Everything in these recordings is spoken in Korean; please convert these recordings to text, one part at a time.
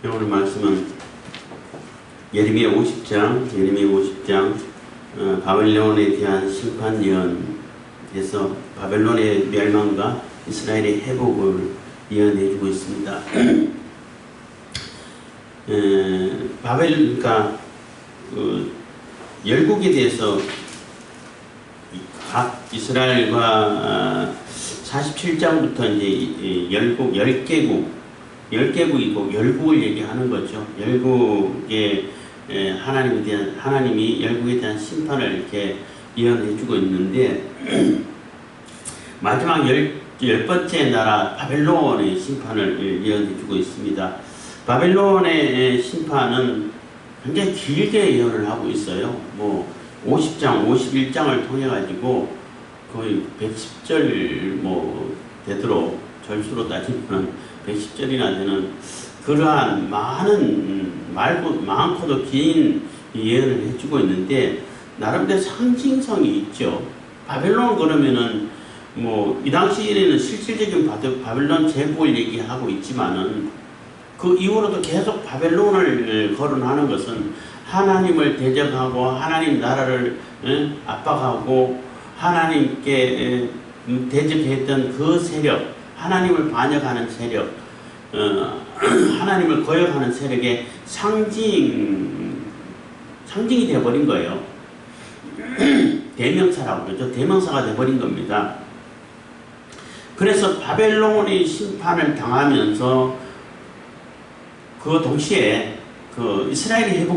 오늘 말씀은 예레미야 50장 바벨론에 대한 심판 예언에서 바벨론의 멸망과 이스라엘의 회복을 예언해주고 있습니다. 그러니까 열국에 대해서 각 이스라엘과 47장부터 이제 열국 10개국이고 열국을 얘기하는 거죠. 열국의 하나님이 열국에 대한 심판을 이렇게 예언해주고 있는데 마지막 열 번째 나라 바벨론의 심판을 예언해주고 있습니다. 바벨론의 심판은 굉장히 길게 예언을 하고 있어요. 뭐 50장, 51장을 통해 가지고 거의 110절 되도록 절수로 따지면 110절이나 되는 그러한 많고도 긴 예언을 해주고 있는데 나름대로 상징성이 있죠. 바벨론 그러면은 이 당시에는 실질적인 바벨론 제국을 얘기하고 있지만은 그 이후로도 계속 바벨론을 거론하는 것은 하나님을 대적하고 하나님 나라를 압박하고 하나님께 대적했던 그 세력, 하나님을 반역하는 세력, 하나님을 거역하는 세력의 상징이 되어버린 거예요. 대명사라고 그러죠. 대명사가 되어버린 겁니다. 그래서 바벨론이 심판을 당하면서 그 동시에 그 이스라엘이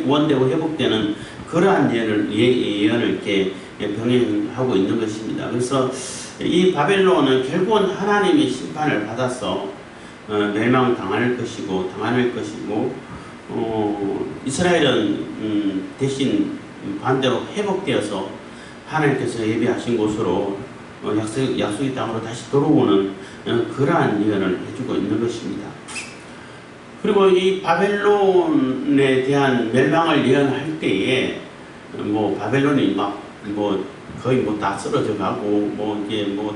구원되고 회복되는 그러한 예언을 이렇게 병행하고 있는 것입니다. 그래서 이 바벨론은 결국은 하나님의 심판을 받아서 멸망당할 것이고 이스라엘은 대신 반대로 회복되어서 하나님께서 예비하신 곳으로 약속의 땅으로 다시 돌아오는 그러한 예언을 해주고 있는 것입니다. 그리고 이 바벨론에 대한 멸망을 예언할 때에 바벨론이 거의 다 쓰러져 가고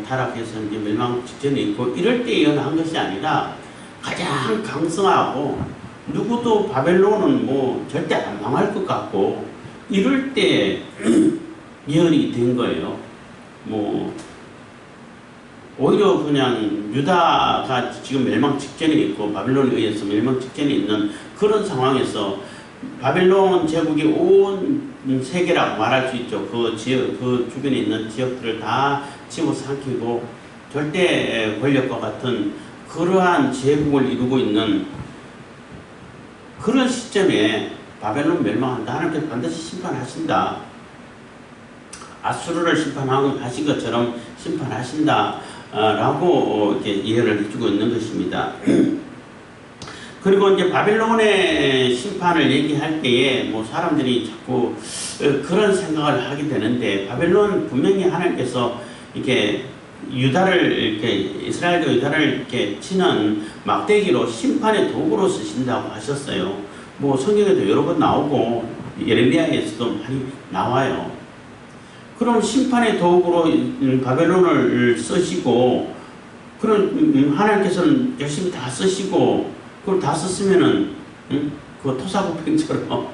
타락해서 이제 멸망 직전에 있고 이럴 때 예언한 것이 아니라 가장 강성하고 누구도 바벨론은 절대 안 망할 것 같고 이럴 때 예언이 된 거예요. 오히려 그냥 유다가 지금 멸망 직전에 있고 바벨론에 의해서 멸망 직전에 있는 그런 상황에서 바벨론 제국이 온 세계라고 말할 수 있죠. 그 주변에 있는 지역들을 다 집어삼키고 절대 권력과 같은 그러한 제국을 이루고 있는 그런 시점에 바벨론 멸망한다. 하나님께서 반드시 심판하신다. 아수르를 심판하신 것처럼 심판하신다. 라고 이렇게 예언을 해주고 있는 것입니다. 그리고 이제 바벨론의 심판을 얘기할 때에 사람들이 자꾸 그런 생각을 하게 되는데 바벨론 분명히 하나님께서 이렇게 이스라엘과 유다를 이렇게 치는 막대기로 심판의 도구로 쓰신다고 하셨어요. 성경에도 여러 번 나오고 예레미야에서도 많이 나와요. 그럼 심판의 도구로 바벨론을 쓰시고, 그럼 하나님께서는 열심히 다 쓰시고, 그걸 다 썼으면은, 그 토사구팽처럼,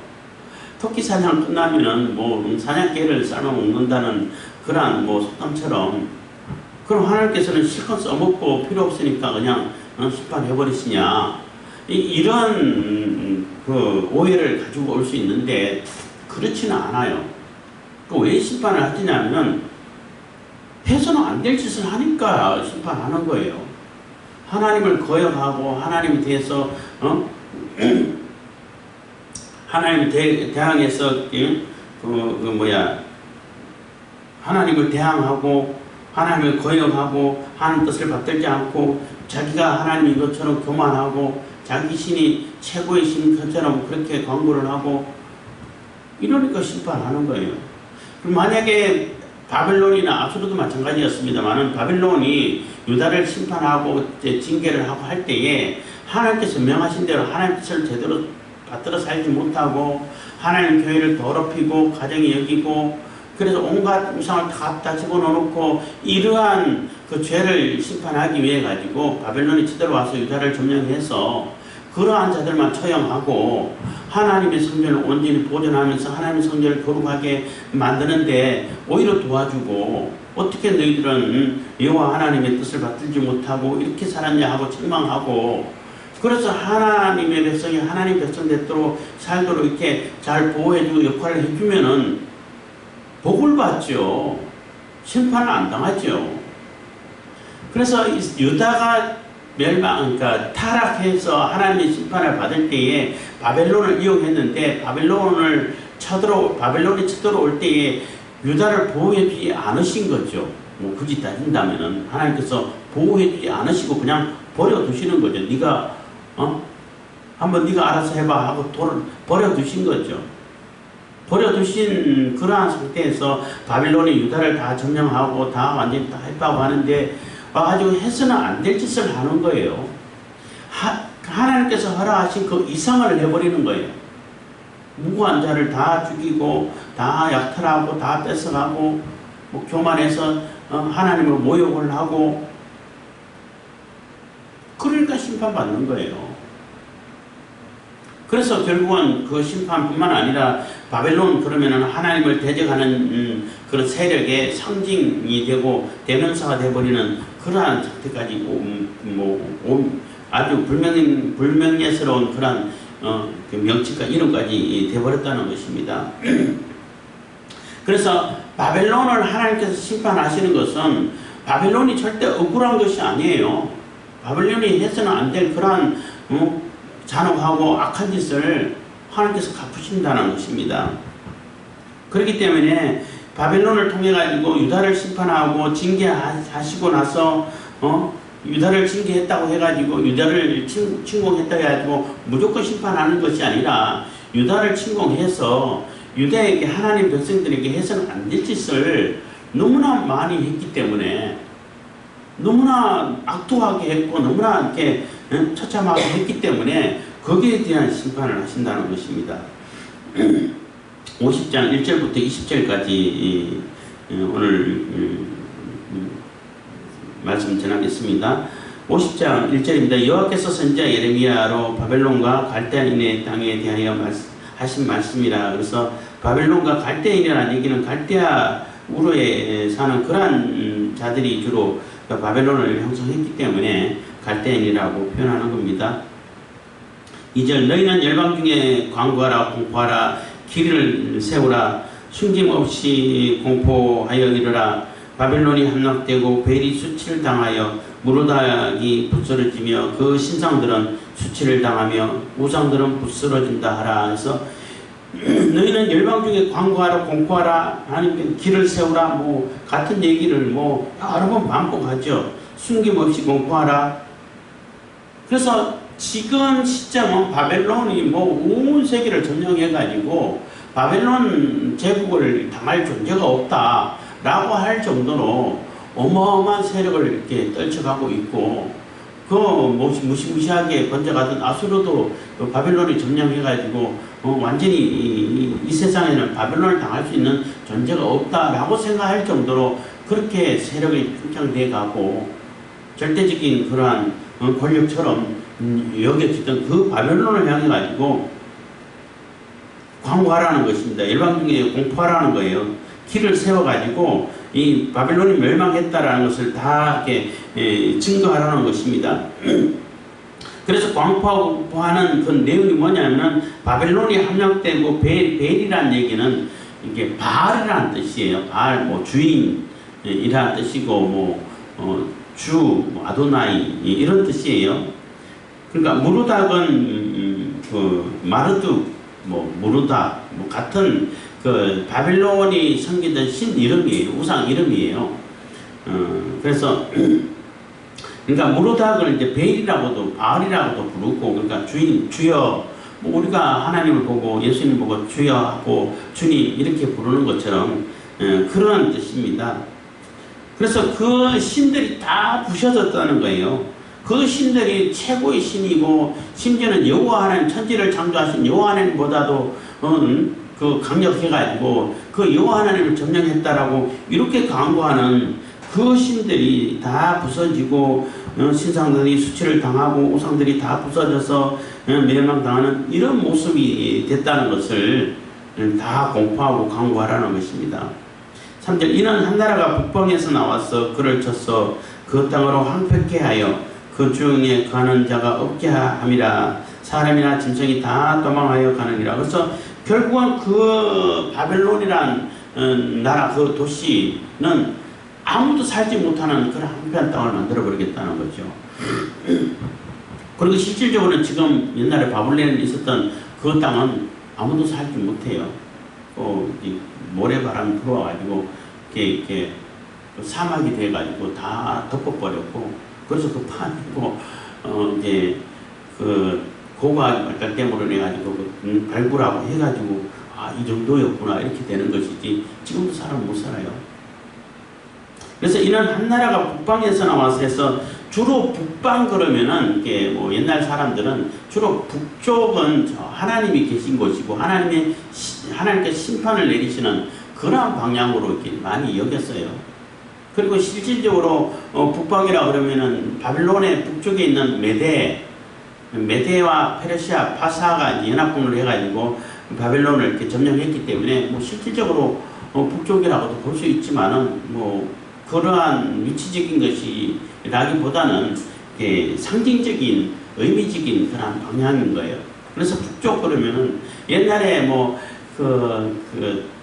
토끼 사냥 끝나면은 사냥개를 삶아 먹는다는 그러한 속담처럼, 그럼 하나님께서는 실컷 써먹고 필요 없으니까 그냥 심판해버리시냐. 이런 그 오해를 가지고 올 수 있는데, 그렇지는 않아요. 왜 심판을 하시냐면 해서는 안 될 짓을 하니까 심판하는 거예요. 하나님을 거역하고 하나님에 대해서 하나님을 대항해서 하나님을 대항하고 하나님을 거역하고 하나님 뜻을 받들지 않고 자기가 하나님인 것처럼 교만하고 자기 신이 최고의 신 것처럼 그렇게 광고를 하고 이러니까 심판하는 거예요. 만약에 바벨론이나 아수르도 마찬가지였습니다만 바벨론이 유다를 심판하고 징계를 하고 할 때에 하나님께서 명하신 대로 하나님 뜻을 제대로 받들어 살지 못하고 하나님 교회를 더럽히고 가정에 여기고 그래서 온갖 우상을 다 집어넣어놓고 이러한 그 죄를 심판하기 위해 가지고 바벨론이 치들어와서 유다를 점령해서 그러한 자들만 처형하고 하나님의 성전을 온전히 보존하면서 하나님의 성전을 거룩하게 만드는데 오히려 도와주고 어떻게 너희들은 여호와 하나님의 뜻을 받들지 못하고 이렇게 살았냐 하고 책망하고 그래서 하나님의 백성이 하나님 백성 되도록 살도록 이렇게 잘 보호해주고 역할을 해주면은 복을 받죠. 심판을 안 당하죠. 그래서 유다가 그러니까 타락해서 하나님의 심판을 받을 때에 바벨론을 이용했는데 바벨론이 쳐들어올 때에 유다를 보호해주지 않으신 거죠. 뭐 굳이 따진다면은 하나님께서 보호해주지 않으시고 그냥 버려두시는 거죠. 네가 한번 네가 알아서 해봐 하고 버려두신 거죠. 버려두신 그러한 상태에서 바벨론이 유다를 다 점령하고 다 완전히 다 했다고 하는데 와가지고 해서는 안 될 짓을 하는 거예요. 하나님께서 허락하신 그 이상을 해버리는 거예요. 무고한 자를 다 죽이고 다 약탈하고 다 뺏어가고 뭐 교만해서 하나님을 모욕을 하고 그러니까 심판받는 거예요. 그래서 결국은 그 심판뿐만 아니라 바벨론 그러면은 하나님을 대적하는 그런 세력의 상징이 되고 대명사가 되어버리는 그러한 상태까지 아주 불명예스러운 그런 그 명칭과 이름까지 되어버렸다는 것입니다. 그래서 바벨론을 하나님께서 심판하시는 것은 바벨론이 절대 억울한 것이 아니에요. 바벨론이 해서는 안 될 그러한 잔혹하고 악한 짓을 하나님께서 갚으신다는 것입니다. 그렇기 때문에 바벨론을 통해 가지고 유다를 심판하고 징계하시고 나서 유다를 징계했다고 해가지고 유다를 침공했다고 해가지고 무조건 심판하는 것이 아니라 유다를 침공해서 유다에게 하나님 백성들에게 해서는 안 될 짓을 너무나 많이 했기 때문에 너무나 악독하게 했고 너무나 이렇게 처참하게 했기 때문에 거기에 대한 심판을 하신다는 것입니다. 50장 1절부터 20절까지 오늘 말씀 전하겠습니다. 50장 1절입니다. 여호와께서 선지자 예레미야로 바벨론과 갈대아인의 땅에 대하여 하신 말씀이라. 그래서 바벨론과 갈대아인이라는 얘기는 갈대아 우르에 사는 그러한 자들이 주로 바벨론을 형성했기 때문에 갈대아인이라고 표현하는 겁니다. 2절 너희는 열방 중에 광고하라 공포하라 길을 세우라 숨김없이 공포하여 이르라. 바벨론이 함락되고 벨이 수치를 당하여 무로닥이 부스러지며 그 신상들은 수치를 당하며 우상들은 부스러진다 하라. 그래서 너희는 열방 중에 광고하라 공포하라 하나님 길을 세우라 뭐 같은 얘기를 뭐 여러 번 반복하죠. 숨김없이 공포하라. 그래서 지금 시점은 바벨론이 뭐 온 세계를 점령해 가지고 바벨론 제국을 당할 존재가 없다 라고 할 정도로 어마어마한 세력을 이렇게 떨쳐가고 있고 그 무시무시하게 번져가던 아수르도 바벨론이 점령해 가지고 완전히 이 세상에는 바벨론을 당할 수 있는 존재가 없다라고 생각할 정도로 그렇게 세력이 팽창돼 가고 절대적인 그러한 권력처럼 여겨지던 그 바벨론을 향해 가지고 광고하라는 것입니다. 열방 중에 공포하라는 거예요. 길을 세워 가지고 이 바벨론이 멸망했다라는 것을 다 이렇게 증거하라는 것입니다. 그래서 광포하는 그 내용이 뭐냐면은 바벨론이 함락되고 벨이라는 얘기는 이게 바알이라는 뜻이에요. 바알 뭐 주인이라는 뜻이고 뭐 아도나이 이런 뜻이에요. 그러니까 무르닥은 그 마르둑 무르닥 같은 그 바벨론이 섬기던 신 이름이에요. 우상 이름이에요. 그래서 그러니까 무르닥을 이제 베일이라고도 바알이라고도 부르고 그러니까 주여 우리가 하나님을 보고 예수님 보고 주여 하고 주님 이렇게 부르는 것처럼 그런 뜻입니다. 그래서 그 신들이 다 부셔졌다는 거예요. 그 신들이 최고의 신이고 심지어는 여호와 하나님 천지를 창조하신 여호와 하나님보다도 그 강력해가지고 그 여호와 하나님을 점령했다라고 이렇게 광고하는 그 신들이 다 부서지고 신상들이 수치를 당하고 우상들이 다 부서져서 멸망당하는 이런 모습이 됐다는 것을 다 공포하고 강구하라는 것입니다. 3절 이는 한 나라가 북방에서 나와서 그를 쳐서 그 땅으로 황폐케 하여 그 중에 가는 자가 없게 함이라. 사람이나 짐승이 다 도망하여 가느니라. 그래서 결국은 그 바벨론이란 나라 그 도시는 아무도 살지 못하는 그런 한편 땅을 만들어 버리겠다는 거죠. 그리고 실질적으로 지금 옛날에 바벨론에 있었던 그 땅은 아무도 살지 못해요. 모래바람 불어가지고 이렇게 사막이 돼가지고 다 덮어버렸고, 그래서 그 판이고 이제 그 고고하게 발달됨으로 해가지고 발굴하고 해가지고 이 정도였구나 이렇게 되는 것이지 지금도 사람 못 살아요. 그래서 이는 한 나라가 북방에서 나와서 해서 주로 북방 그러면은 이게 뭐 옛날 사람들은 주로 북쪽은 하나님이 계신 곳이고 하나님께 심판을 내리시는 그러한 방향으로 이렇게 많이 여겼어요. 그리고 실질적으로 북방이라 그러면은 바빌론의 북쪽에 있는 메데와 페르시아, 파사가 연합군을 해가지고 바벨론을 이렇게 점령했기 때문에 뭐 실질적으로 북쪽이라고도 볼 수 있지만은 뭐 그러한 위치적인 것이라기보다는 상징적인 의미적인 그런 방향인 거예요. 그래서 북쪽 그러면은 옛날에 뭐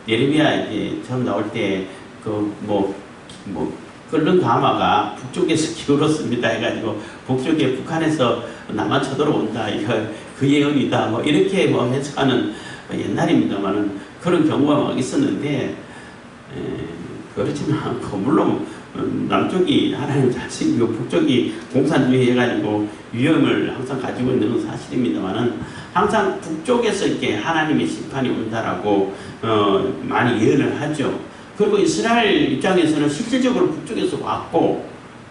예레미야 이제 처음 나올 때 끓는 가마가 북쪽에서 기울었습니다 해가지고 북쪽에 북한에서 남한 쳐들어온다 이거 그 예언이다 뭐 이렇게 뭐 해석하는 옛날입니다만은 그런 경우가 막 있었는데 그렇지는 않고 물론 남쪽이 하나님 자신이고 북쪽이 공산주의 해가지고 위험을 항상 가지고 있는 건 사실입니다만은 항상 북쪽에서 이렇게 하나님의 심판이 온다라고 많이 예언을 하죠. 그리고 이스라엘 입장에서는 실질적으로 북쪽에서 왔고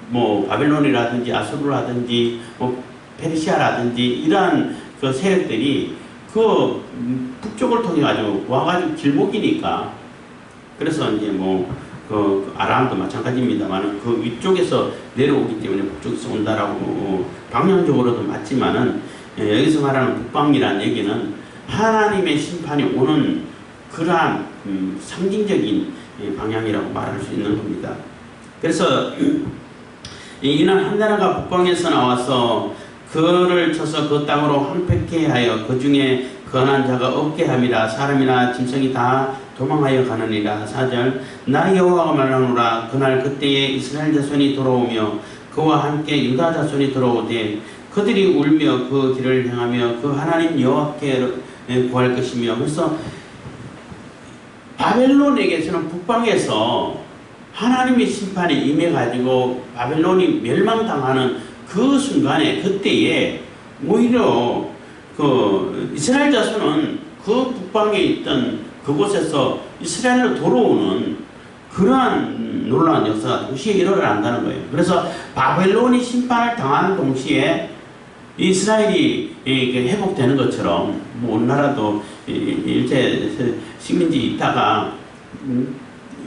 뭐 바벨론이라든지 아수르라든지 뭐 페르시아라든지 이러한 그 세력들이 그 북쪽을 통해 가지고 와가지고 길목이니까 그래서 이제 뭐 그 아람도 마찬가지입니다만은 그 위쪽에서 내려오기 때문에 북쪽에서 온다라고 방향적으로도 맞지만은 여기서 말하는 북방이라는 얘기는 하나님의 심판이 오는 그러한 상징적인 방향이라고 말할 수 있는 겁니다. 그래서 이는 한 나라가 북방에서 나와서 그를 쳐서 그 땅으로 황폐케 하여 그 중에 거한 자가 없게 함이라. 사람이나 짐승이 다 도망하여 가느니라. 4절 나 여호와가 말하노라. 그날 그때에 이스라엘 자손이 돌아오며 그와 함께 유다 자손이 돌아오되 그들이 울며 그 길을 향하며 그 하나님 여호와께 구할 것이며. 그래서 바벨론에게서는 북방에서 하나님의 심판이 임해가지고 바벨론이 멸망당하는 그 순간에 그때에 오히려 그 이스라엘 자손은 그 북방에 있던 그곳에서 이스라엘로 돌아오는 그러한 놀라운 역사가 동시에 일어난다는 거예요. 그래서 바벨론이 심판을 당하는 동시에 이스라엘이 회복되는 것처럼 뭐 우리나라도 일제 식민지 있다가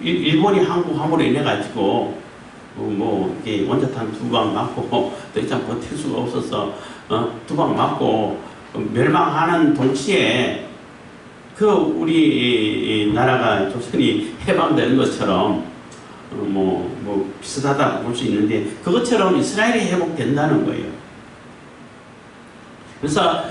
일본이 한국 함으로 인해 가지고 뭐 원자탄 2방 맞고 더 이상 버틸 수가 없어서 2방 맞고 멸망하는 동시에 그 우리 나라가 조선이 해방되는 것처럼 뭐 비슷하다고 볼 수 있는데 그것처럼 이스라엘이 회복된다는 거예요. 그래서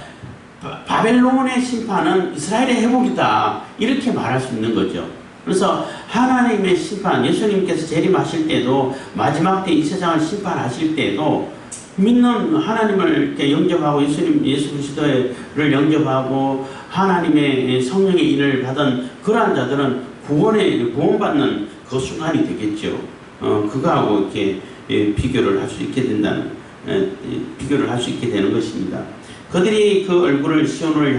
바벨론의 심판은 이스라엘의 회복이다 이렇게 말할 수 있는 거죠. 그래서 하나님의 심판, 예수님께서 재림하실 때도 마지막 때 이 세상을 심판하실 때도 믿는 하나님을 이렇게 영접하고 예수 그리스도를 영접하고 하나님의 성령의 일을 받은 그러한 자들은 구원받는 그 순간이 되겠죠. 그거하고 이렇게 비교를 할 수 있게 되는 것입니다. 그들이 그 얼굴을 시온으로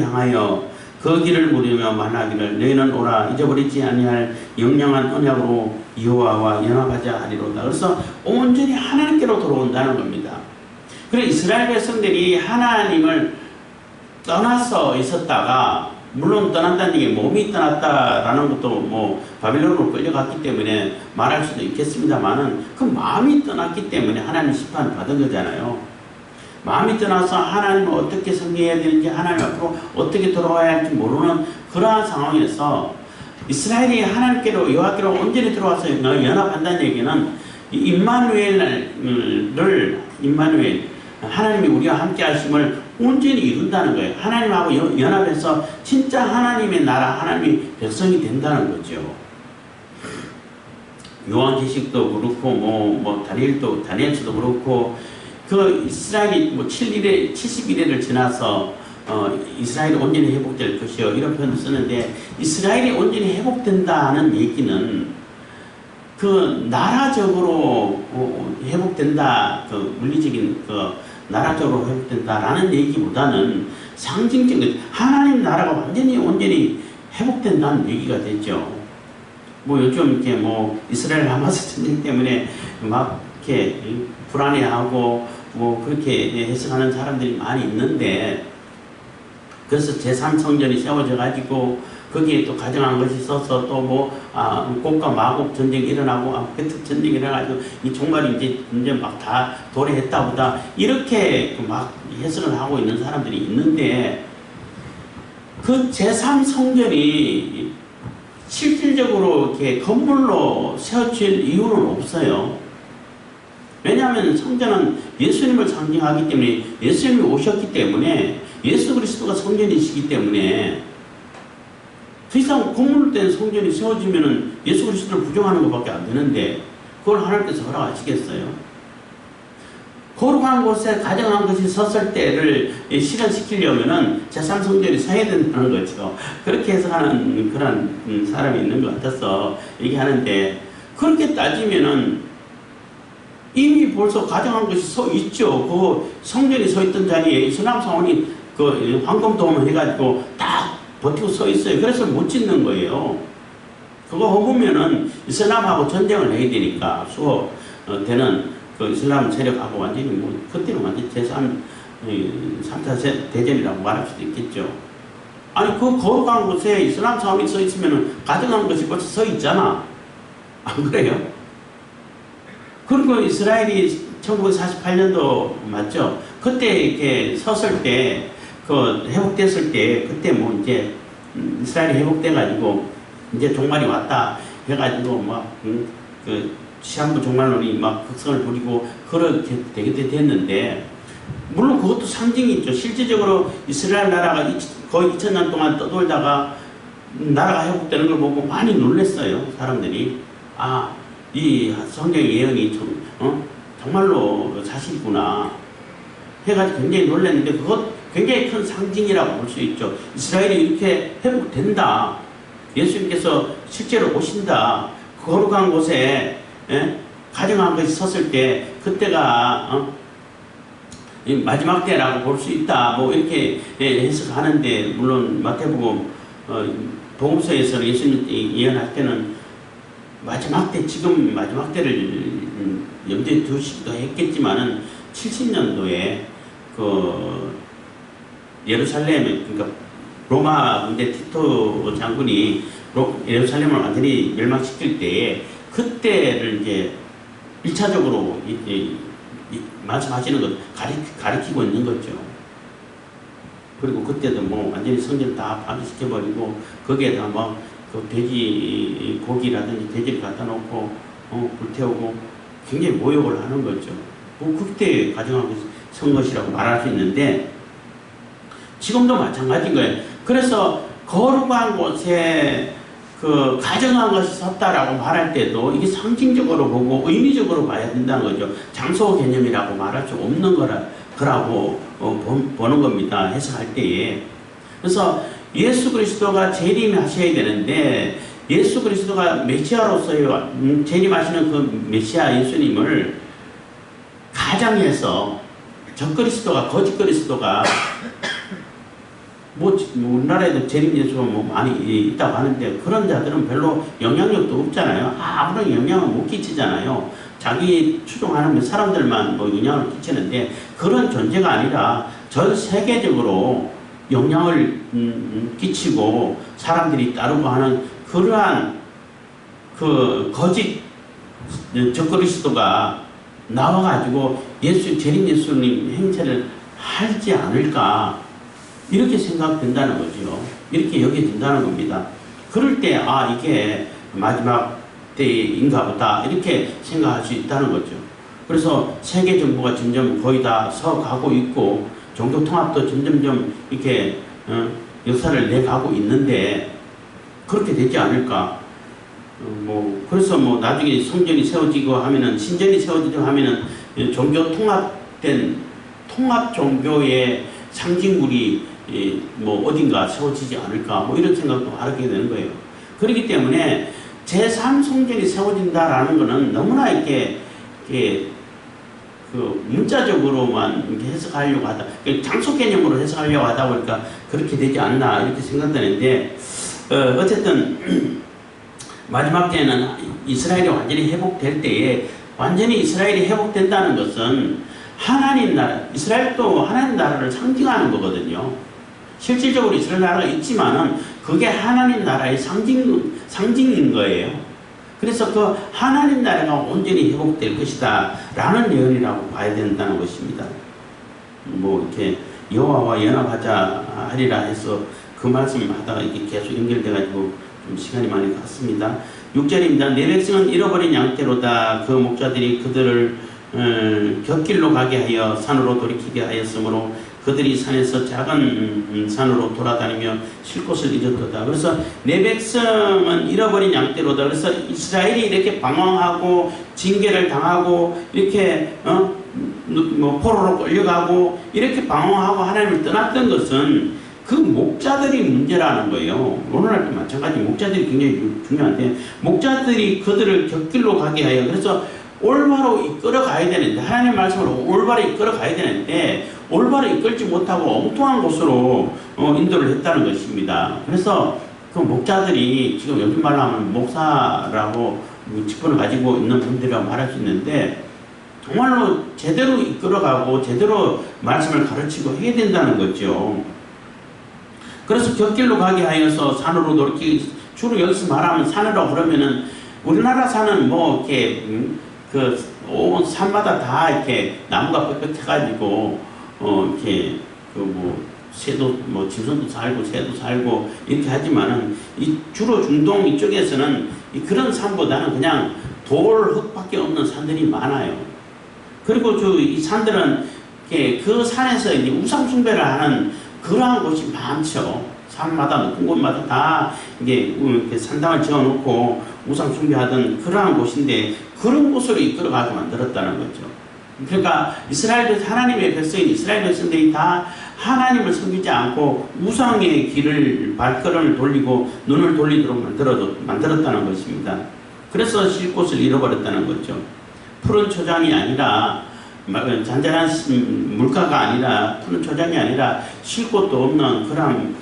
향하여 그 길을 물으며 말하기를 너희는 오라 잊어버리지 아니할 영영한 언약으로 여호와와 연합하자 하리로다. 그래서 온전히 하나님께로 돌아온다는 겁니다. 그리고 이스라엘 백성들이 하나님을 떠나서 있었다가 물론 떠났다는 얘기, 몸이 떠났다라는 것도 뭐 바빌론으로 끌려갔기 때문에 말할 수도 있겠습니다만은 그 마음이 떠났기 때문에 하나님 심판을 받은 거잖아요. 마음이 떠나서 하나님을 어떻게 섬겨야 되는지, 하나님 앞으로 어떻게 돌아와야 할지 모르는 그러한 상황에서 이스라엘이 하나님께로, 여호와께로 온전히 들어와서 연합한다는 얘기는 임마누엘, 하나님이 우리와 함께 하심을 온전히 이룬다는 거예요. 하나님하고 연합해서 진짜 하나님의 나라, 하나님의 백성이 된다는 거죠. 요한계시록도 그렇고, 다니엘서도 그렇고, 그 이스라엘이 70일을 지나서 이스라엘이 온전히 회복될 것이요, 이런 표현을 쓰는데, 이스라엘이 온전히 회복된다는 얘기는 그 나라적으로 회복된다, 그 물리적인 그 나라적으로 회복된다라는 얘기보다는 상징적인 하나님 나라가 온전히 회복된다는 얘기가 되죠. 뭐 요즘 이렇게 이스라엘 하마스 전쟁 때문에 막 이렇게 불안해하고 그렇게 해석하는 사람들이 많이 있는데, 그래서 제3성전이 세워져 가지고 거기에 또 가정한 것이 있어서 또 곡과 마곡 전쟁이 일어나고 베트 전쟁이 일어나가지고 이 종말이 이제 막 다 도래했다 보다 이렇게 막 해석을 하고 있는 사람들이 있는데, 그 제3성전이 실질적으로 이렇게 건물로 세워질 이유는 없어요. 왜냐하면 성전은 예수님을 상징하기 때문에, 예수님이 오셨기 때문에, 예수 그리스도가 성전이시기 때문에 더 이상 건물로 된 성전이 세워지면은 예수 그리스도를 부정하는 것밖에 안 되는데 그걸 하나님께서 허락하시겠어요? 거룩한 곳에 가정한 것이 섰을 때를 실현시키려면은 제3성전이 서야 된다는 거죠. 그렇게 해석하는 그런 사람이 있는 것 같아서 얘기하는데, 그렇게 따지면은 이미 벌써 가정한 것이 서 있죠. 그 성전이 서 있던 자리에 이슬람 사원이 그 황금도움을 해가지고 딱 버티고 서 있어요. 그래서 못 짓는 거예요. 그거 허구면은 이슬람하고 전쟁을 해야 되니까 수호 되는 그 이슬람 세력하고 완전히 그때는 완전 제3차 대전이라고 말할 수도 있겠죠. 아니 그 거룩한 곳에 이슬람 사원이 서 있으면은 가정한 것이 벌써 서 있잖아. 안 그래요? 그리고 이스라엘이 1948년도 맞죠? 그때 이렇게 섰을 때, 회복됐을 때, 그때 이제 이스라엘이 회복돼가지고 이제 종말이 왔다 해가지고 시한부 종말론이 막 극성을 부리고 그렇게 되게 됐는데, 물론 그것도 상징이 있죠. 실질적으로 이스라엘 나라가 거의 2000년 동안 떠돌다가 나라가 회복되는 걸 보고 많이 놀랐어요, 사람들이. 이 성경의 예언이 정말로 사실이구나 해가지고 굉장히 놀랐는데, 그것 굉장히 큰 상징이라고 볼 수 있죠. 이스라엘이 이렇게 회복된다, 예수님께서 실제로 오신다, 거룩한 곳에 가정한 것이 섰을 때 그때가 마지막 때라고 볼 수 있다, 이렇게 해석하는데, 물론 마태복음 복음서에서 예수님 예언할 때는 마지막 때, 지금 마지막 때를 염두에 두시기도 했겠지만은 70년도에 그 예루살렘에, 그러니까 로마 군대 티토 장군이 예루살렘을 완전히 멸망시킬 때에 그때를 이제 1차적으로 말씀하시는 것 가리키고 있는 거죠. 그리고 그때도 완전히 성전 다 파괴시켜버리고 거기에다 그 돼지 고기라든지 돼지를 갖다 놓고 불태우고 굉장히 모욕을 하는 거죠. 그때 가정하고 선 것이라고 말할 수 있는데, 지금도 마찬가지인 거예요. 그래서 거룩한 곳에 그 가정한 것이 섰다라고 말할 때도 이게 상징적으로 보고 의미적으로 봐야 된다는 거죠. 장소 개념이라고 말할 수 없는 거라고 보는 겁니다, 해석할 때에. 그래서 예수 그리스도가 재림하셔야 되는데, 예수 그리스도가 메시아로서의 재림하시는 그 메시아 예수님을 가장해서 적그리스도가, 거짓 그리스도가 우리나라에도 재림 예수가 많이 있다고 하는데, 그런 자들은 별로 영향력도 없잖아요. 아무런 영향을 못 끼치잖아요. 자기 추종하는 사람들만 영향을 끼치는데, 그런 존재가 아니라 전 세계적으로 영향을 끼치고 사람들이 따르고 하는 그러한 그 거짓 적그리스도가 나와가지고 재림 예수님 행세를 하지 않을까 이렇게 생각된다는 거죠. 이렇게 여겨진다는 겁니다. 그럴 때 이게 마지막 때인가 보다 이렇게 생각할 수 있다는 거죠. 그래서 세계 정부가 점점 거의 다 서가고 있고 종교 통합도 점점점 이렇게 역사를 내가고 있는데 그렇게 되지 않을까. 그래서 나중에 성전이 세워지고 하면은 신전이 세워지고 하면은 종교 통합된 통합 종교의 상징물이 어딘가 세워지지 않을까 이런 생각도 하게 되는 거예요. 그렇기 때문에 제3성전이 세워진다라는 것은 너무나 이렇게 그 문자적으로만 이렇게 해석하려고 하다, 장소 개념으로 해석하려고 하다 보니까 그렇게 되지 않나 이렇게 생각되는데, 어쨌든 마지막 때는 이스라엘이 완전히 회복될 때에 완전히 이스라엘이 회복된다는 것은 하나님 나라, 이스라엘도 하나님 나라를 상징하는 거거든요. 실질적으로 이스라엘 나라가 있지만은 그게 하나님 나라의 상징인 거예요. 그래서 그 하나님 나라가 온전히 회복될 것이다 라는 예언이라고 봐야 된다는 것입니다. 이렇게 여호와와 연합하자 하리라 해서 그 말씀을 하다가 이게 계속 연결돼 가지고 좀 시간이 많이 갔습니다. 6절입니다. 내 백성은 잃어버린 양떼로다. 그 목자들이 그들을 곁길로 가게 하여 산으로 돌이키게 하였으므로 그들이 산에서 작은 산으로 돌아다니며 쉴 곳을 잊었도다. 그래서 내 백성은 잃어버린 양떼로다. 그래서 이스라엘이 이렇게 방황하고 징계를 당하고 이렇게 포로로 끌려가고 이렇게 방황하고 하나님을 떠났던 것은 그 목자들이 문제라는 거예요. 오늘날도 마찬가지 목자들이 굉장히 중요한데, 목자들이 그들을 곁길로 가게 하여, 그래서 올바로 이끌어 가야 되는데, 하나님 말씀으로 올바로 이끌어 가야 되는데 올바로 이끌지 못하고 엉뚱한 곳으로 인도를 했다는 것입니다. 그래서 그 목자들이 지금 요즘 말로 하면 목사라고 직분을 가지고 있는 분들이라고 말할 수 있는데, 정말로 제대로 이끌어가고 제대로 말씀을 가르치고 해야 된다는 거죠. 그래서 곁길로 가게 하여서 산으로 돌이키기, 주로 여기서 말하면 산이라고 그러면은 우리나라 산은 이렇게 온 산마다 다 이렇게 나무가 빽빽해가지고 이렇게 새도 짐승도 살고 새도 살고 이렇게 하지만은 이 주로 중동 이쪽에서는 그런 산보다는 그냥 돌 흙밖에 없는 산들이 많아요. 그리고 이 산들은 그 산에서 이제 우상 숭배를 하는 그러한 곳이 많죠. 산마다 높은 곳마다 다 이게 산당을 지어놓고 우상 숭배하던 그러한 곳인데 그런 곳으로 이끌어가게 만들었다는 거죠. 그러니까 이스라엘 하나님의 백성인 이스라엘 백성들이 다 하나님을 섬기지 않고 우상의 길을 발걸음을 돌리고 눈을 돌리도록 만들었다는 것입니다. 그래서 쉴 곳을 잃어버렸다는 거죠. 푸른 초장이 아니라 잔잔한 물가가 아니라 푸른 초장이 아니라 쉴 곳도 없는 그런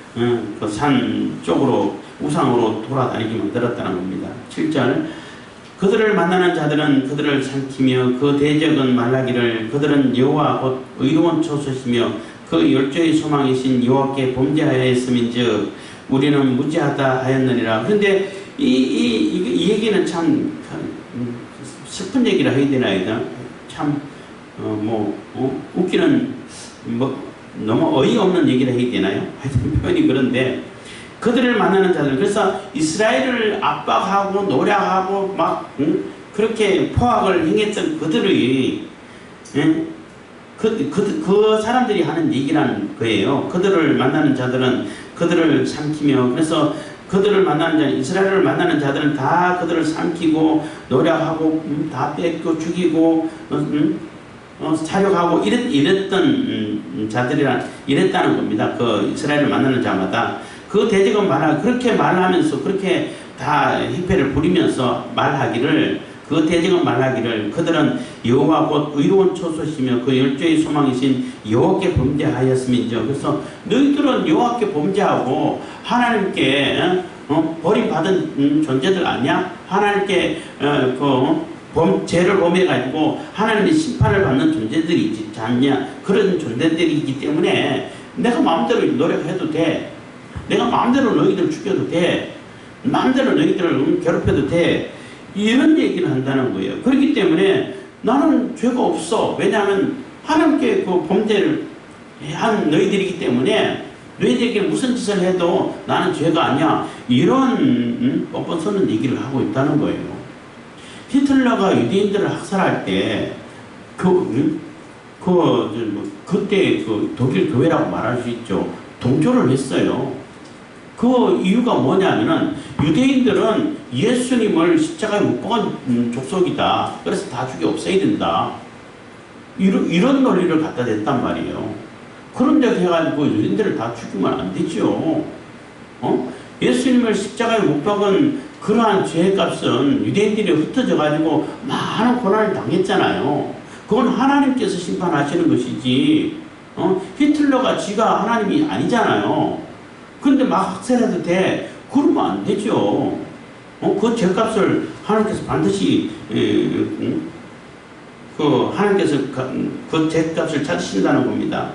그 산 쪽으로 우상으로 돌아다니게 만들었다는 겁니다. 7절 그들을 만나는 자들은 그들을 삼키며 그 대적은 말하기를 그들은 여호와 곧 의로운 초소시며 그 열조의 소망이신 여호와께 범죄하였음인즉 우리는 무죄하다 하였느니라. 그런데 이 얘기는 참 슬픈 얘기라 해야 되나? 참 웃기는 너무 어이없는 얘기를 해야 되나요? 하여튼 표현이 그런데 그들을 만나는 자들, 그래서 이스라엘을 압박하고 노략하고 그렇게 포악을 행했던 그들의 그 사람들이 하는 얘기라는 거예요. 그들을 만나는 자들은 그들을 삼키며, 그래서 그들을 만나는 자, 이스라엘을 만나는 자들은 다 그들을 삼키고 노략하고 다 뺏고 죽이고 사륙하고 이랬던 이랬다는 겁니다. 그 이스라엘을 만나는 자마다 그 대적은 그렇게 말하면서 그렇게 다 행패를 부리면서 그 대적은 말하기를 그들은 여호와 곧 의로운 초소시며 그 열조의 소망이신 여호와께 범죄하였음인즉. 그래서 너희들은 여호와께 범죄하고 하나님께 버림받은 존재들 아니야? 하나님께 죄를 범해가지고 하나님의 심판을 받는 존재들이지 않냐? 그런 존재들이기 때문에 내가 마음대로 노력해도 돼. 내가 마음대로 너희들 죽여도 돼. 마음대로 너희들을 괴롭혀도 돼. 이런 얘기를 한다는 거예요. 그렇기 때문에 나는 죄가 없어. 왜냐하면 하나님께 그 범죄를 한 너희들이기 때문에 너희들에게 무슨 짓을 해도 나는 죄가 아니야. 이런 뻔뻔 서는 얘기를 하고 있다는 거예요. 히틀러가 유대인들을 학살할 때 그때 그 독일 교회라고 말할 수 있죠. 동조를 했어요. 그 이유가 뭐냐면은 유대인들은 예수님을 십자가에 못 박은 족속이다. 그래서 다 죽여 없애야 된다. 이런 논리를 갖다 댔단 말이에요. 그런데 해가지고 유대인들을 다 죽이면 안 되죠. 예수님을 십자가에 못 박은 그러한 죄값은 유대인들이 흩어져가지고 많은 고난을 당했잖아요. 그건 하나님께서 심판하시는 것이지, 히틀러가 지가 하나님이 아니잖아요. 근데 막 학살해도 돼. 그러면 안 되죠. 그 죄값을 하나님께서 반드시, 하나님께서 그 죄값을 찾으신다는 겁니다.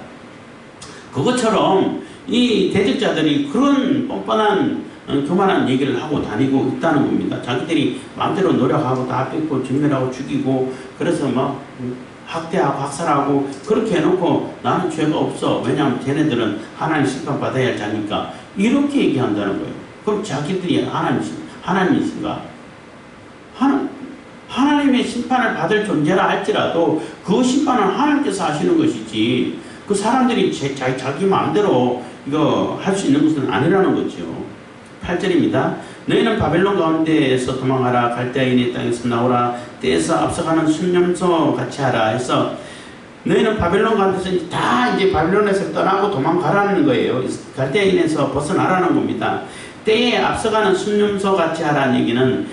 그것처럼 이 대적자들이 그런 뻔뻔한 교만한 얘기를 하고 다니고 있다는 겁니다. 자기들이 마음대로 노력하고 다 뺏고 증멸하고 죽이고 그래서 막 학대하고 학살하고 그렇게 해놓고 나는 죄가 없어. 왜냐하면 쟤네들은 하나님 심판받아야 할 자니까 이렇게 얘기한다는 거예요. 그럼 자기들이 하나님이신가? 하나님의 심판을 받을 존재라 할지라도 그 심판은 하나님께서 하시는 것이지 그 사람들이 자기 마음대로 이거 할 수 있는 것은 아니라는 거죠. 8절입니다. 너희는 바벨론 가운데에서 도망하라. 갈대아인의 땅에서 나오라. 때에서 앞서가는 순념소 같이 하라 해서 너희는 바벨론 가운데서 다 이제 바벨론에서 떠나고 도망가라는 거예요. 갈대아인에서 벗어나라는 겁니다. 때에 앞서가는 순념소 같이 하라는 얘기는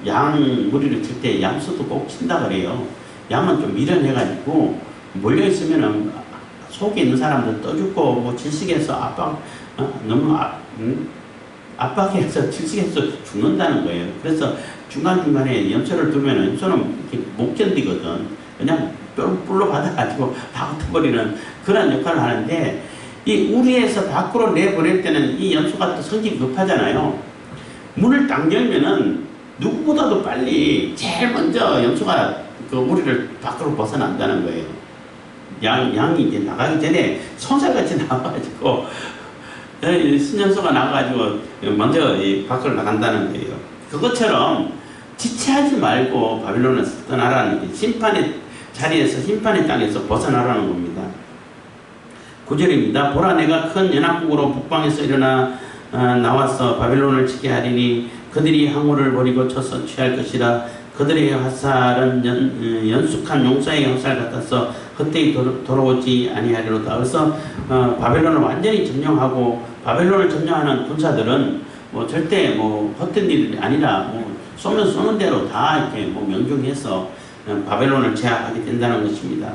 양 무리를 칠 때 양수도 꼭 친다 그래요. 양은 좀 미련해가지고 몰려있으면은 속에 있는 사람들 떠죽고 뭐 질식해서 너무 압박해서 질식해서 죽는다는 거예요. 그래서 중간중간에 연초를 두면은 연초는 못 견디거든. 그냥 뿔로 받아가지고 다 흩어버리는 그런 역할을 하는데 이 우리에서 밖으로 내보낼 때는 이 연초가 또 성질이 급하잖아요. 문을 딱 열면은 누구보다도 빨리 제일 먼저 연초가 그 우리를 밖으로 벗어난다는 거예요. 양이 이제 나가기 전에 손살같이 나와가지고 순년소가 나가가지고 먼저 밖으로 나간다는 거예요. 그것처럼 지체하지 말고 바빌론에서 떠나라는 심판의 자리에서 심판의 땅에서 벗어나라는 겁니다. 9절입니다. 보라 내가 큰 연합국으로 북방에서 일어나 나와서 바빌론을 치게 하리니 그들이 항우를 버리고 쳐서 취할 것이라. 그들의 화살은 연숙한 용사의 화살 같아서 헛되이 돌아오지 아니하리로다. 그래서 바벨론을 완전히 점령하고 바벨론을 점령하는 군사들은 뭐 절대 뭐 헛된 일이 아니라 뭐 쏘면 쏘는 대로 다 이렇게 뭐 명중해서 바벨론을 제압하게 된다는 것입니다.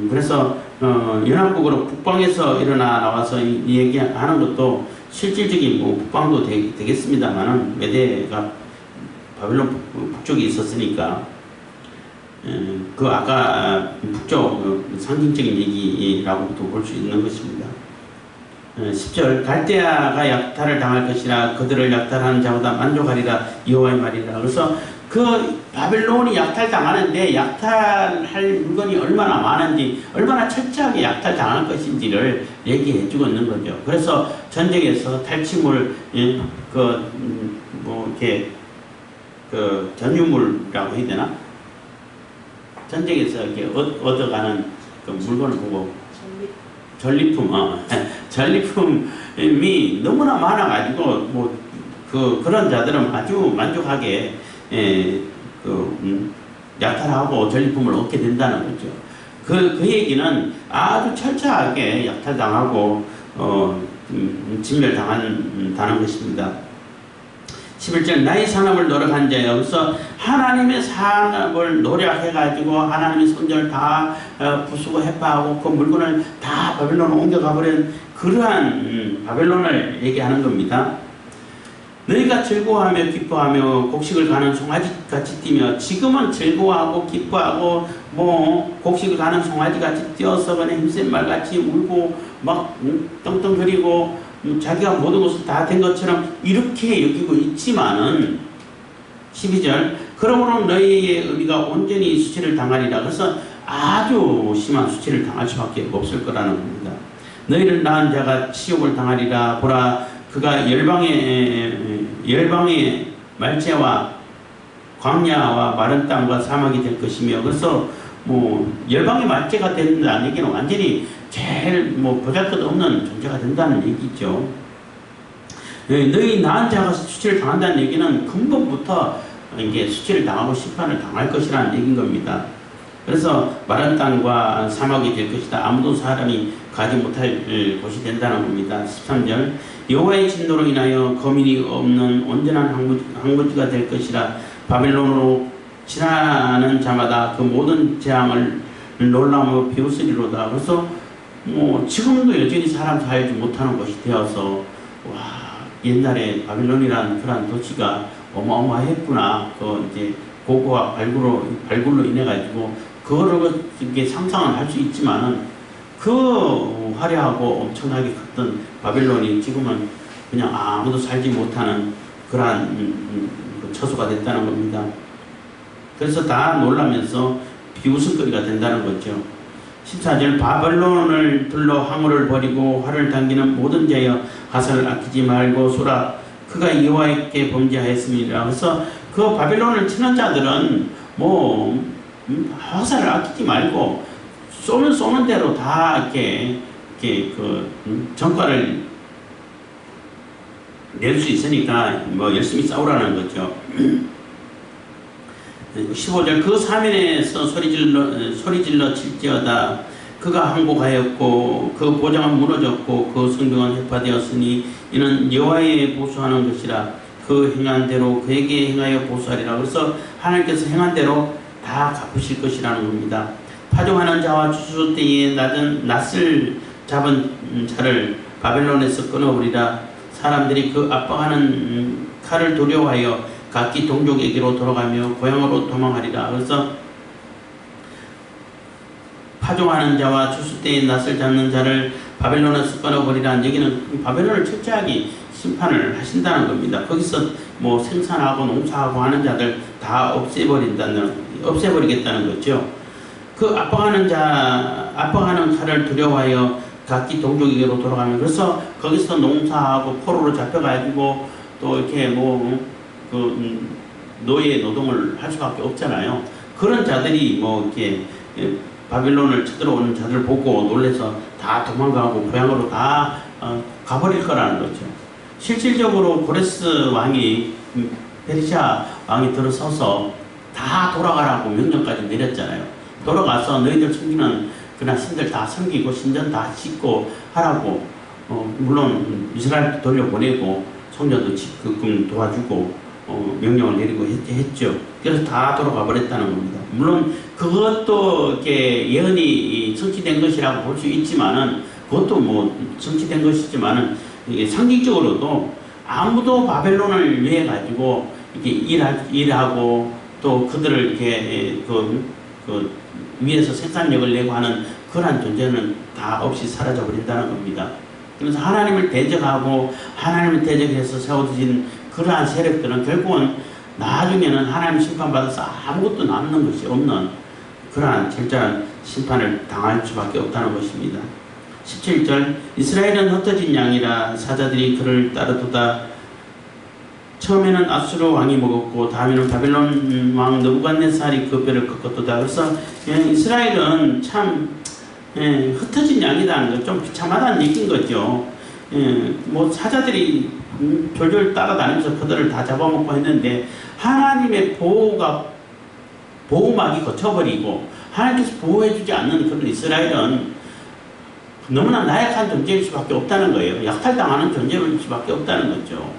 그래서 연합국으로 북방에서 일어나 나와서 이 얘기하는 것도 실질적인 뭐 북방도 되겠습니다만은 메대가 바벨론 북쪽에 있었으니까 그 아까 북쪽 상징적인 얘기라고도 볼 수 있는 것입니다. 10절 갈대아가 약탈을 당할 것이라. 그들을 약탈하는 자보다 만족하리라. 여호와의 말이라. 그래서 그 바벨론이 약탈당하는데 약탈할 물건이 얼마나 많은지 얼마나 철저하게 약탈당할 것인지를 얘기해 주고 있는 거죠. 그래서 전쟁에서 탈취물 뭐 이렇게 전유물이라고 해야 되나? 전쟁에서 이렇게 얻어가는 그 물건을 보고 전리품, 전리품이 너무나 많아가지고 뭐 그런 자들은 아주 만족하게 약탈하고 전리품을 얻게 된다는 거죠. 그 얘기는 아주 철저하게 약탈당하고 진멸당한다는 것입니다. 11절 나의 산업을 노력한 자여. 그래서 하나님의 산업을 노력해가지고 하나님의 손전을 다 부수고 해파하고 그 물건을 다 바벨론으로 옮겨가버린 그러한 바벨론을 얘기하는 겁니다. 너희가 즐거워하며 기뻐하며 곡식을 가는 송아지같이 뛰며 지금은 즐거워하고 기뻐하고 뭐 곡식을 가는 송아지같이 뛰어서 그냥 힘센 말같이 울고 막 떵떵거리고 자기가 모든 것을 다 된 것처럼 이렇게 여기고 있지만은 12절 그러므로 너희의 의미가 온전히 수치를 당하리라. 그래서 아주 심한 수치를 당할 수밖에 없을 거라는 겁니다. 너희를 낳은 자가 치욕을 당하리라. 보라 그가 열방의 말체와 광야와 마른 땅과 사막이 될 것이며 그래서 뭐 열방의 말체가 된다는 얘기는 완전히 제일 뭐 보잘것없는 존재가 된다는 얘기죠. 너희 낳은 자가 수치를 당한다는 얘기는 근본부터 이게 수치를 당하고 심판을 당할 것이라는 얘기인 겁니다. 그래서 마른 땅과 사막이 될 것이다. 아무도 사람이 가지 못할 곳이 된다는 겁니다. 13절 여호와의 진노로 인하여 거민이 없는 온전한 항구지가 될 것이라. 바벨론으로 지나는 자마다 그 모든 재앙을 놀라며 비웃으리로다. 그래서 뭐 지금도 여전히 사람 살지 못하는 것이 되어서 와 옛날에 바벨론이라는 그런 도시가 어마어마했구나. 그 이제 고고학 발굴로 인해 가지고 그거를 이렇게 상상은 할 수 있지만은 그 화려하고 엄청나게 컸던 바벨론이 지금은 그냥 아무도 살지 못하는 그러한 처소가 됐다는 겁니다. 그래서 다 놀라면서 비웃음거리가 된다는 거죠. 14절 바벨론을 둘러 항우를 버리고 활을 당기는 모든 자여 화살을 아끼지 말고 쏘라. 그가 여호와께 범죄하였습니다. 그래서 그 바벨론을 치는 자들은 뭐 화살을 아끼지 말고 쏘면 쏘는 대로 다 이렇게 그 전과를 낼 수 있으니까 뭐 열심히 싸우라는 거죠. 15절 그 사면에서 소리질러 칠지어다. 그가 항복하였고 그 보장은 무너졌고 그 성벽은 해파되었으니 이는 여호와의 보수하는 것이라. 그 행한 대로 그에게 행하여 보수하리라. 그래서 하나님께서 행한 대로 다 갚으실 것이라는 겁니다. 파종하는 자와 추수 때에 낫을 잡은 자를 바벨론에서 끊어버리라. 사람들이 그 압박하는 칼을 두려워하여 각기 동족에게로 돌아가며 고향으로 도망하리라. 그래서 파종하는 자와 추수 때에 낫을 잡는 자를 바벨론에서 끊어버리라. 여기는 바벨론을 철저하게 심판을 하신다는 겁니다. 거기서 뭐 생산하고 농사하고 하는 자들 다 없애버리겠다는 거죠. 그 압박하는 칼을 두려워하여 각기 동족에게로 돌아가면 그래서 거기서 농사하고 포로로 잡혀가지고 또 이렇게 노예 노동을 할 수밖에 없잖아요. 그런 자들이 뭐 이렇게 바빌론을 쳐들어오는 자들 보고 놀래서 다 도망가고 고향으로 다 가버릴 거라는 거죠. 실질적으로 고레스 왕이 페르시아 왕이 들어서서 다 돌아가라고 명령까지 내렸잖아요. 돌아가서 너희들 섬기는 그냥 신들 다 섬기고 신전 다 짓고 하라고 물론 이스라엘도 돌려보내고 성전도 짓게끔 도와주고 명령을 내리고 했죠. 그래서 다 돌아가 버렸다는 겁니다. 물론 그것도 이렇게 예언이 성취된 것이라고 볼 수 있지만은 그것도 뭐 성취된 것이지만은 이게 상징적으로도 아무도 바벨론을 위해 가지고 이렇게 일하고 또 그들을 이렇게 그 위에서 생산력을 내고 하는 그러한 존재는 다 없이 사라져 버린다는 겁니다. 그래서 하나님을 대적하고 하나님을 대적해서 세워진 그러한 세력들은 결국은 나중에는 하나님 심판받아서 아무것도 남는 것이 없는 그러한 철저한 심판을 당할 수밖에 없다는 것입니다. 17절 이스라엘은 흩어진 양이라 사자들이 그를 따르도다. 처음에는 아수르 왕이 먹었고 다음에는 바벨론 왕 느부갓네살이 그 뼈를 꺾었도다. 그래서 이스라엘은 참 흩어진 양이라는 거 좀 비참하다는 얘기인 거죠. 뭐 사자들이 졸졸 따라다니면서 그들을 다 잡아먹고 했는데 하나님의 보호막이 거쳐버리고 하나님께서 보호해주지 않는 그런 이스라엘은 너무나 나약한 존재일 수밖에 없다는 거예요. 약탈당하는 존재일 수밖에 없다는 거죠.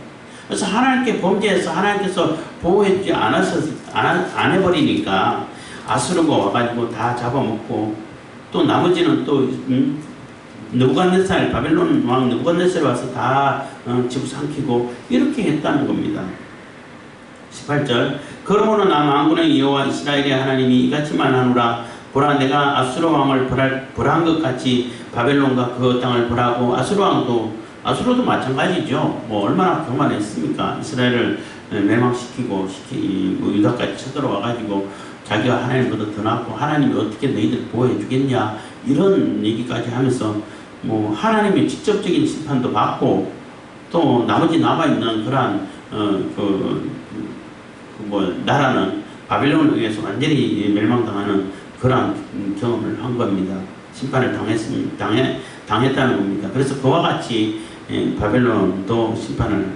그래서 하나님께 범죄해서 하나님께서 보호해주지 안 해버리니까 아수르가 와가지고 다 잡아먹고 또 나머지는 또 느부갓네살 바벨론 왕 느부갓네살이 와서 다 집어삼키고 이렇게 했다는 겁니다. 18절 그러므로 나 만군의 여호와 이스라엘의 하나님이 이같이 말하노라. 보라 내가 아수르 왕을 벌한 것 같이 바벨론과 그 땅을 벌하고 아수르도 마찬가지죠. 뭐 얼마나 교만했습니까? 이스라엘을 멸망시키고 유다까지 쳐들어와가지고 자기가 하나님보다 더 낫고 하나님이 어떻게 너희들 보호해 주겠냐 이런 얘기까지 하면서 뭐 하나님의 직접적인 심판도 받고 또 나머지 남아있는 그러한 나라는 바벨론에 의해서 완전히 멸망당하는 그러한 경험을 한 겁니다. 심판을 당했다는 겁니다. 그래서 그와 같이 바벨론도 심판을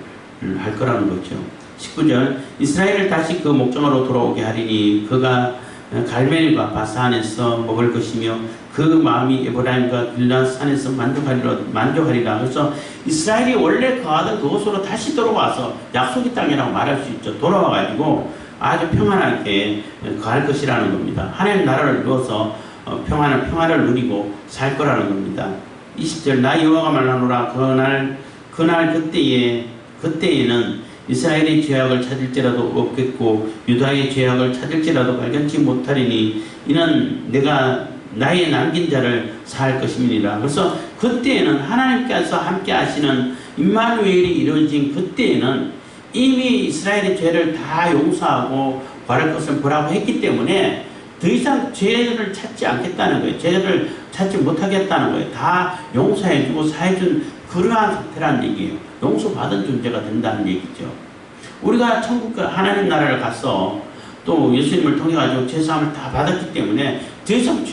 할 거라는 거죠. 19절 이스라엘을 다시 그 목장으로 돌아오게 하리니 그가 갈멜과 바사안에서 먹을 것이며 그 마음이 에브라임과 길앗 산에서 만족하리라. 그래서 이스라엘이 원래 거하던 그곳으로 다시 돌아와서 약속의 땅이라고 말할 수 있죠. 돌아와가지고 아주 평안하게 거할 것이라는 겁니다. 하나님 나라를 이루어서 평화를 누리고 살 거라는 겁니다. 20절 나 여호와가 말하노라. 그때에는 이스라엘의 죄악을 찾을지라도 없겠고 유다의 죄악을 찾을지라도 발견치 못하리니 이는 내가 나의 남긴 자를 사할 것임이니라. 그래서 그때에는 하나님께서 함께 하시는 임마누엘이 이루어진 그때에는 이미 이스라엘의 죄를 다 용서하고 바를 것을 보라고 했기 때문에 더 이상 죄를 찾지 않겠다는 거예요. 죄를 찾지 못하겠다는 거예요. 다 용서해주고 사해준 그러한 상태라는 얘기예요. 용서받은 존재가 된다는 얘기죠. 우리가 천국 하나님 나라를 가서 또 예수님을 통해 가지고 죄사함을 다 받았기 때문에 더 이상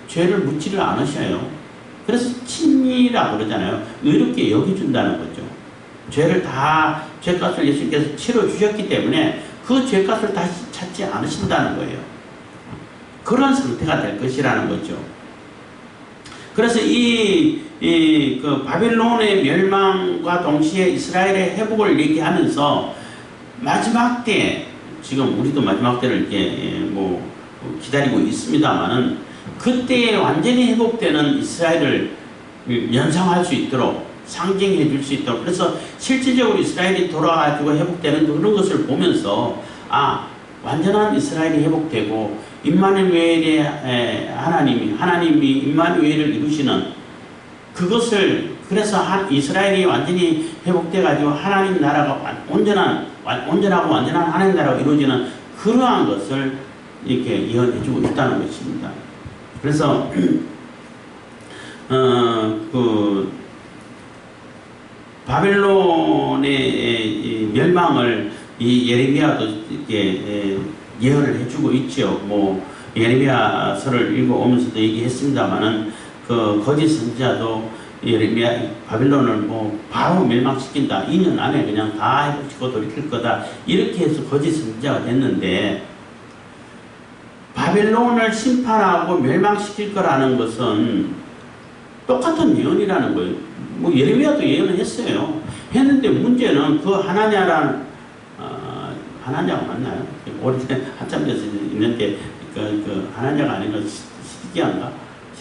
죄를 묻지를 않으셔요. 그래서 친이라고 그러잖아요. 의롭게 여겨준다는 거죠. 죄값을 예수님께서 치러주셨기 때문에 그 죄값을 다시 찾지 않으신다는 거예요. 그런 상태가 될 것이라는 거죠. 그래서 그 바벨론의 멸망과 동시에 이스라엘의 회복을 얘기하면서 마지막 때, 지금 우리도 마지막 때를 이렇게 기다리고 있습니다만은 그때에 완전히 회복되는 이스라엘을 연상할 수 있도록 상징해 줄 수 있도록 그래서 실질적으로 이스라엘이 돌아가지고 회복되는 그런 것을 보면서 완전한 이스라엘이 회복되고 임마누엘의 하나님이 임마누엘을 이루시는 그것을 그래서 이스라엘이 완전히 회복돼 가지고 하나님 나라가 온전하고 완전한 하나님 나라가 이루어지는 그러한 것을 이렇게 예언해 주고 있다는 것입니다. 그래서 바벨론의 멸망을 이 예레미야도 이렇게 예언을 해주고 있죠. 예레미야서를 읽어오면서도 얘기했습니다만은 그 거짓 선지자도 바벨론을 바로 멸망시킨다. 2년 안에 그냥 다 해치고 돌이킬 거다. 이렇게 해서 거짓 선지자가 됐는데 바벨론을 심판하고 멸망시킬 거라는 것은 똑같은 예언이라는 거예요. 예레미야도 예언을 했어요. 했는데 문제는 그 하나냐가 맞나요? 오래전 한참 돼서 있는데 그 하나냐가 아닌 거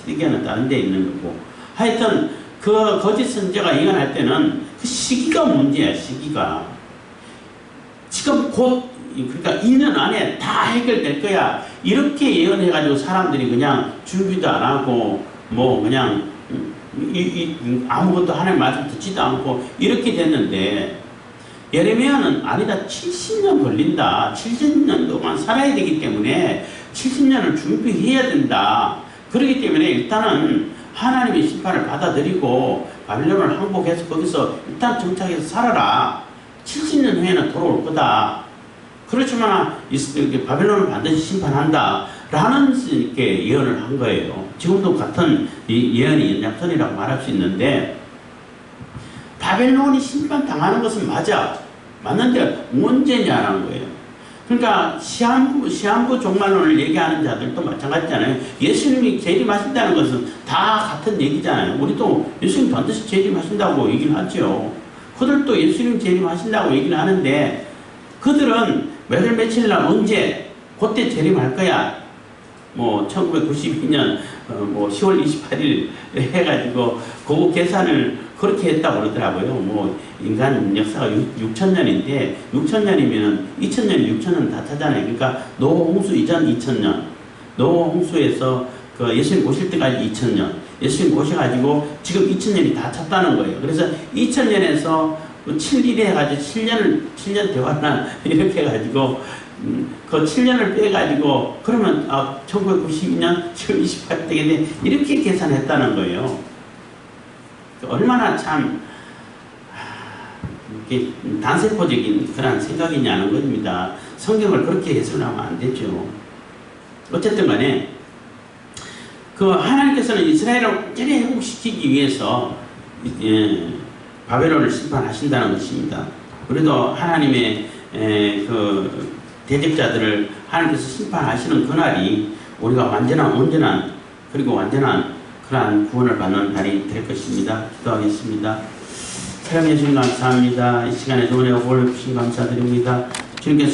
시드기야는 다른 데 있는 거고 하여튼 그 거짓 선지자가 예언할 때는 그 시기가 문제야. 시기가 지금 곧 그러니까 2년 안에 다 해결될 거야. 이렇게 예언해가지고 사람들이 그냥 준비도 안 하고 그냥 아무것도 하나님 말씀 듣지도 않고 이렇게 됐는데 예레미야는 아니다. 70년 걸린다. 70년 동안 살아야 되기 때문에 70년을 준비해야 된다. 그렇기 때문에 일단은 하나님의 심판을 받아들이고 바벨론을 항복해서 거기서 일단 정착해서 살아라. 70년 후에는 돌아올 거다. 그렇지만 바벨론을 반드시 심판한다. 라는 이렇게 예언을 한 거예요. 지금도 같은 예언이 연장선이라고 말할 수 있는데 바벨론이 심판당하는 것은 맞는데 언제냐라는 거예요. 그러니까 시한부 종말론을 얘기하는 자들도 마찬가지잖아요. 예수님이 재림하신다는 것은 다 같은 얘기잖아요. 우리도 예수님 반드시 재림하신다고 얘기를 하죠. 그들도 예수님 재림하신다고 얘기를 하는데 그들은 몇월 며칠 날 언제 그때 재림할 거야. 1992년 10월 28일 해가지고 그 계산을 그렇게 했다고 그러더라고요. 인간 역사가 6천년인데 6천년이면 2000년, 6천년 다 차잖아요. 그러니까 노홍수 이전 2000년, 노 홍수에서 그 예수님 오실 때까지 2000년, 예수님 오셔가지고 지금 2000년이 다 찼다는 거예요. 그래서 2000년에서 7일 해가지고 7년 대환란 이렇게 해가지고 그 7년을 빼가지고 그러면 1992년 7월 28일 되겠네 이렇게 계산했다는 거예요. 얼마나 참 이렇게 단세포적인 그런 생각이냐는 것입니다. 성경을 그렇게 해석하면 안 되죠. 어쨌든 간에 그 하나님께서는 이스라엘을 완전히 회복시키기 위해서 바벨론을 심판하신다는 것입니다. 그래도 하나님의 그 대적자들을 하나님께서 심판하시는 그날이 우리가 완전한 온전한 그리고 완전한 그러한 구원을 받는 날이 될 것입니다. 기도하겠습니다. 사랑해 주님 감사합니다. 이 시간에 좋은 애고 주신 감사드립니다. 주님께서